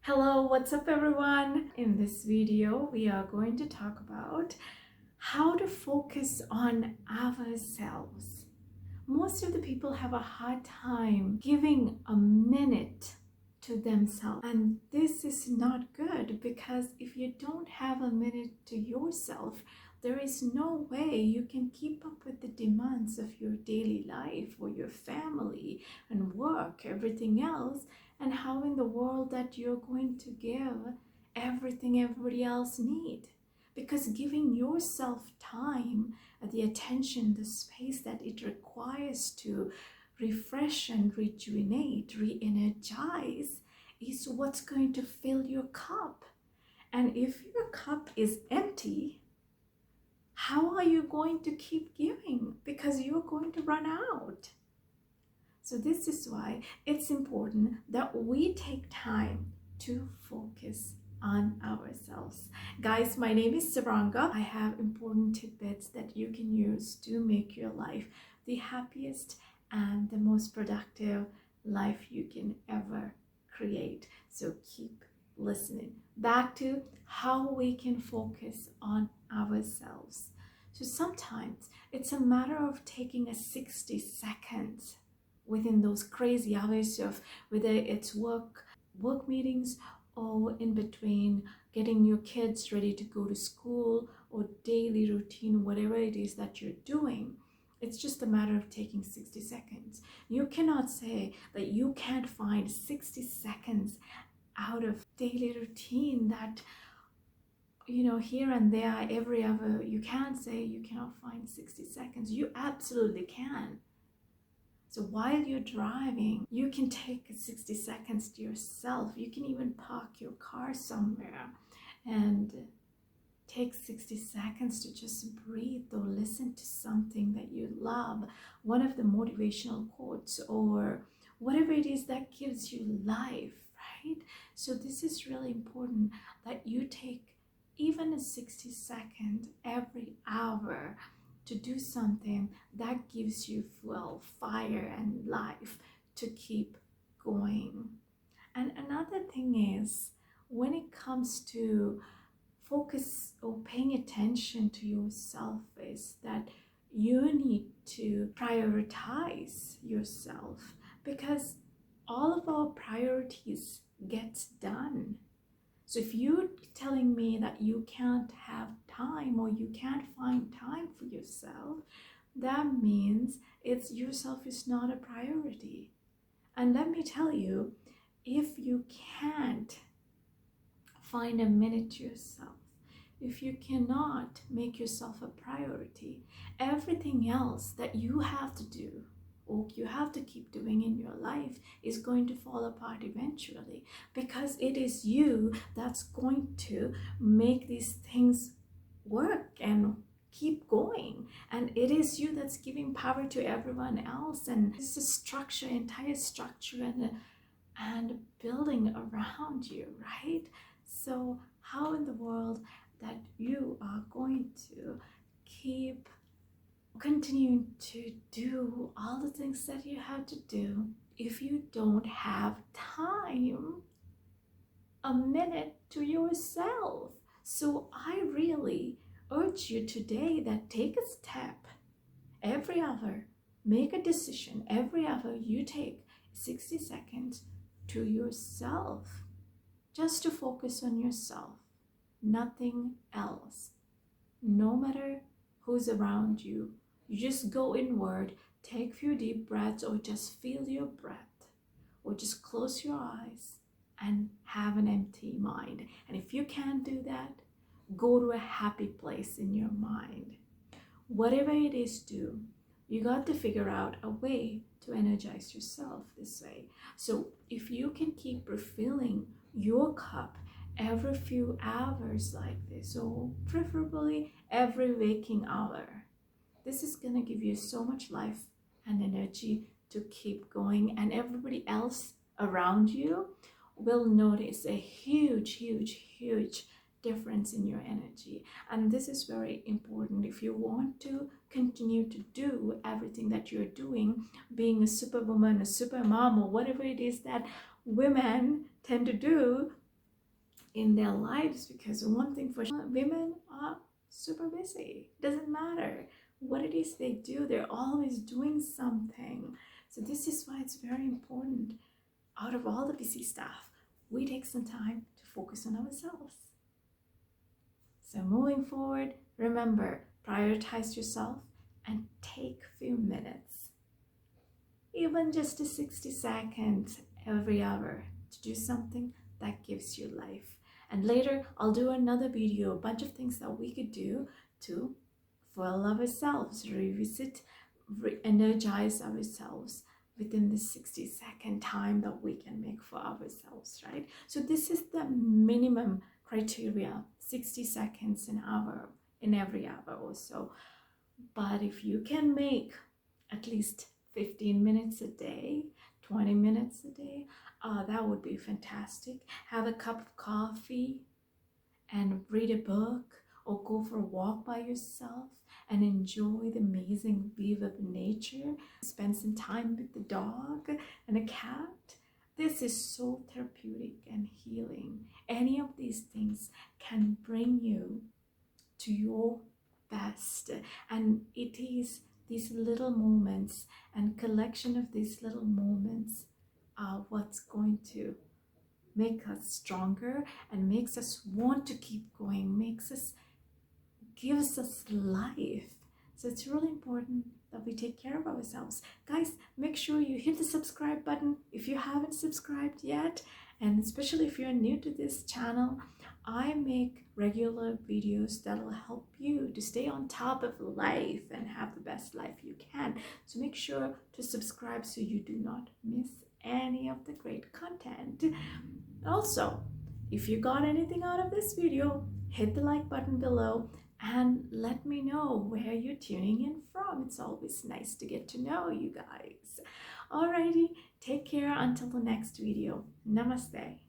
Hello, what's up everyone? In this video, we are going to talk about how to focus on ourselves. Most of the people have a hard time giving a minute to themselves, and this is not good because if you don't have a minute to yourself, there is no way you can keep up with the demands of your daily life or your family and work, everything else, and how in the world that you're going to give everything everybody else need. Because giving yourself time, the attention, the space that it requires to refresh and rejuvenate, re-energize, is what's going to fill your cup. And if your cup is empty, how are you going to keep giving? Because you're going to run out. So this is why it's important that we take time to focus on ourselves. Guys, my name is Saranga. I have important tidbits that you can use to make your life the happiest and the most productive life you can ever create. So keep listening. Back to how we can focus on ourselves. So sometimes it's a matter of taking a 60 seconds within those crazy hours of whether it's work meetings, or in between getting your kids ready to go to school, or daily routine, whatever it is that you're doing. It's just a matter of taking 60 seconds. You cannot say that you can't find 60 seconds out of daily routine that, here and there, every hour. You can't say you cannot find 60 seconds. You absolutely can. So while you're driving, you can take 60 seconds to yourself. You can even park your car somewhere and take 60 seconds to just breathe or listen to something that you love, one of the motivational quotes or whatever it is that gives you life, right? So this is really important that you take even a 60 second every hour to do something that gives you fuel, fire, and life to keep going. And another thing is, when it comes to focus or paying attention to yourself, is that you need to prioritize yourself, because all of our priorities gets done. So if you're telling me that you can't have time or you can't find time for yourself, that means yourself is not a priority. And let me tell you, if you can't find a minute to yourself, if you cannot make yourself a priority, everything else that you have to do or you have to keep doing in your life is going to fall apart eventually, because it is you that's going to make these things work and keep going, and it is you that's giving power to everyone else, and it's a structure, entire structure and building around you, right? So how in the world that you are going to keep continuing to do all the things that you have to do if you don't have time, a minute to yourself? So I really urge you today that take a step every hour, make a decision every hour. You take 60 seconds to yourself, just to focus on yourself, nothing else. No matter who's around you, you just go inward, take a few deep breaths, or just feel your breath, or just close your eyes and have an empty mind. And if you can't do that, go to a happy place in your mind. Whatever it is, do. You got to figure out a way to energize yourself this way. So if you can keep refilling your cup every few hours like this, or preferably every waking hour, this is going to give you so much life and energy to keep going, and everybody else around you will notice a huge difference in your energy. And this is very important if you want to continue to do everything that you're doing, being a superwoman, a super mom, or whatever it is that women tend to do in their lives, because one thing for sure, women are super busy. Doesn't matter what it is they do, they're always doing something. So this is why it's very important, out of all the busy stuff, we take some time to focus on ourselves. So moving forward, remember, prioritize yourself and take a few minutes, even just a 60 seconds every hour, to do something that gives you life. And later I'll do another video, a bunch of things that we could do to fuel ourselves, revisit, energize ourselves within the 60-second time that we can make for ourselves, right? So this is the minimum criteria, 60 seconds an hour in every hour or so. But if you can make at least 15 minutes a day, 20 minutes a day, that would be fantastic. Have a cup of coffee and read a book, or go for a walk by yourself and enjoy the amazing view of nature. Spend some time with the dog and a cat. This is so therapeutic and healing. Any of these things can bring you to your best, and it is these little moments and collection of these little moments are what's going to make us stronger and makes us want to keep going, gives us life. So it's really important that we take care of ourselves. Guys, make sure you hit the subscribe button if you haven't subscribed yet, and especially if you're new to this channel. I make regular videos that'll help you to stay on top of life and have the best life you can. So make sure to subscribe so you do not miss any of the great content. Also, if you got anything out of this video, hit the like button below and let me know where you're tuning in from. It's always nice to get to know you guys. Alrighty, take care until the next video. Namaste.